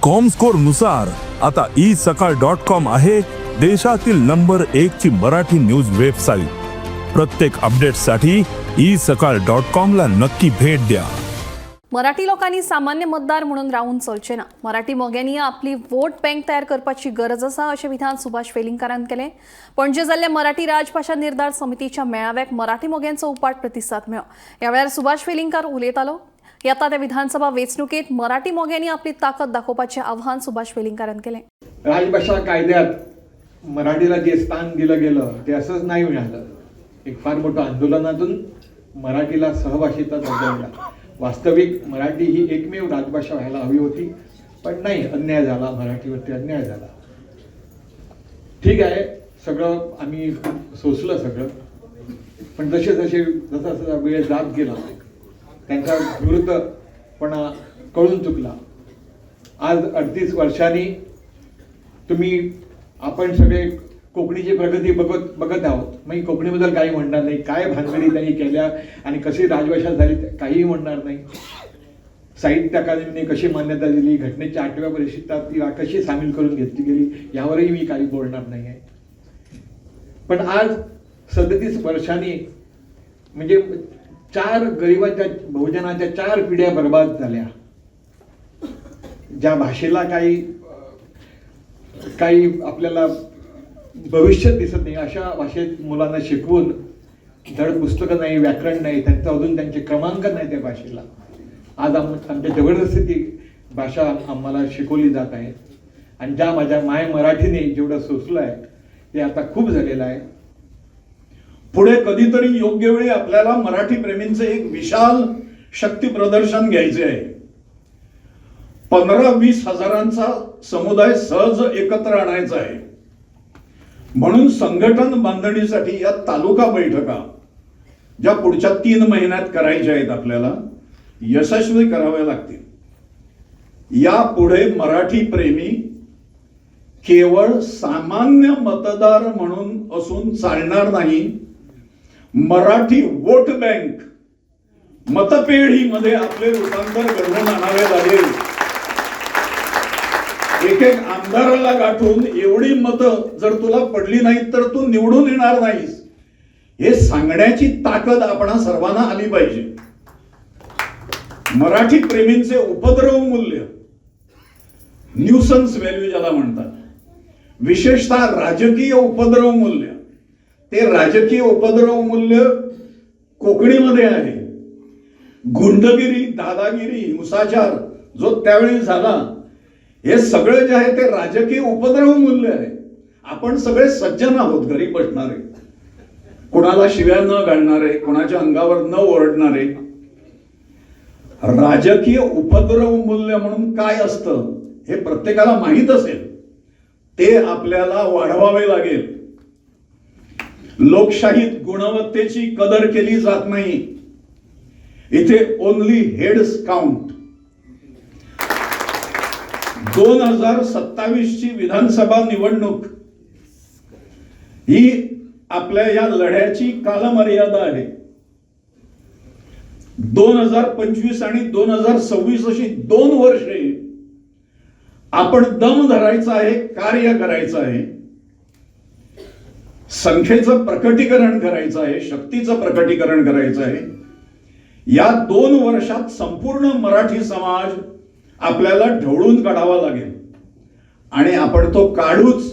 Comscore नुसार आता isakal.com आहे देशातील नंबर 1 ची मराठी न्यूज वेबसाईट। प्रत्येक अपडेटसाठी isakal.com ला नक्की भेट द्या। मराठी लोकांनी सामान्य मतदार म्हणून राहून चलचेना। मराठी मोग्यांनी आपली वोट बँक तयार करपाची गरज आसा अशें विधान सुभाष वेलिंगकारान केलें। पणजे जाल्ल्या मराठी राजभाषा निर्धार समितीच्या मेळाव्याक मराठी मोग्यांचो उपाट प्रतिसाद मेळ्ळो। ह्या वेळार सुभाष वेलिंगकार उलयतालो। येता त्या विधानसभा वेंचणुकेत मराठी मोग्यांनी आपली ताकद दाखोवपाचें आव्हान सुभाष वेलिंगकारान केलें। राजभाषा कायद्यात मराठीला जे स्थान दिलं गेलं ते असंच नाही मिळालं। एक फार मोठं आंदोलनातून मराठीला सहभाषिता दर्जा मिळाला। वास्तविक मराठी ही एकमेव राजभाषा व्हायला हवी होती, पण नाही, अन्याय झाला, मराठीवरती अन्याय झाला। ठीक आहे, सगळं आम्ही सोसलं सगळं, पण जसा वेळ जात गेला त्यांचा विरुद्धपणा कळून चुकला। आज 38 वर्षांनी आपण सगळे कोकणीची प्रगती बघत आहोत। मग कोकणीबद्दल काही म्हणणार नाही, काय भानगडी त्यांनी केल्या आणि कशी राजभाषा झाली काहीही म्हणणार नाही। साहित्य अकादमीने कशी मान्यता दिली, घटनेच्या 8व्या परिशिष्टात ती कशी सामील करून घेतली गेली यावरही मी काही बोलणार नाही आहे। पण आज 37 वर्षांनी म्हणजे 4 गरिबाच्या बहुजनाच्या 4 पिढ्या बर्बाद झाल्या। ज्या भाषेला काही आपल्याला भविष्य दिसत नाही अशा भाषेत मुलांना शिकवून धड पुस्तकं नाही, व्याकरण नाही, त्यांचे क्रमांक नाही त्या भाषेला। आज आमच्या जबरदस्ती ती भाषा आम्हाला शिकवली जात आहे आणि ज्या माझ्या मराठीने जेवढं सोसलं आहे ते आता खूप झालेलं आहे। पुढे कधीतरी योग्य वेळी आपल्याला मराठी प्रेमींचे एक विशाल शक्ती प्रदर्शन घ्यायचे आहे। 15-20 हजारांचा समुदाय सहज एकत्र आणायचा आहे। म्हणून संघटन बांधणीसाठी या तालुका बैठका ज्या पुढच्या 3 महिन्यात करायच्या आहेत आपल्याला यशस्वी कराव्या लागतील। यापुढे मराठी प्रेमी केवळ सामान्य मतदार म्हणून असून चालणार नाही, मराठी वोट बँक मतपेढीमध्ये आपले रूपांतर घडवून आणावे लागेल। एक आमदाराला गाठून एवढी मतं जर तुला पडली नाहीत तर तू निवडून येणार नाहीस, हे सांगण्याची ताकद आपणा सर्वांना आली पाहिजे। मराठी प्रेमींचे उपद्रव मूल्य, न्यूसन्स व्हॅल्यू ज्याला म्हणतात, विशेषतः राजकीय उपद्रव मूल्य, ते राजकीय उपद्रव मूल्य कोकणीमध्ये आहे। गुंडगिरी, दादागिरी, हिंसाचार जो त्यावेळी झाला, हे सगळे जे आहे ते राजकीय उपद्रव मूल्य आहे। आपण सगळे सज्जन आहोत, घरी बसणारे, कोणाला शिव्या न घालणारे, कोणाच्या अंगावर न ओरडणारे। राजकीय उपद्रव मूल्य म्हणून काय असतं हे प्रत्येकाला माहित असेल, ते आपल्याला वाढवावे लागेल। लोकशाहीत गुणवत्तेची कदर केली जात नाही, इथे ओनली हेड्स काउंट। 2027 ची विधानसभा निवडणूक ही आपल्या या लढ्याची कालमर्यादा आहे। 2025 आणि 2026 अशी 2 वर्षे आपण दम धरायचा आहे, कार्य करायचं आहे, संख्येचं प्रकटीकरण करायचं आहे, शक्तीचं प्रकटीकरण करायचं आहे। या 2 वर्षात संपूर्ण मराठी समाज आपल्याला ढवळून काढावा लागेल आणि आपण तो काढूच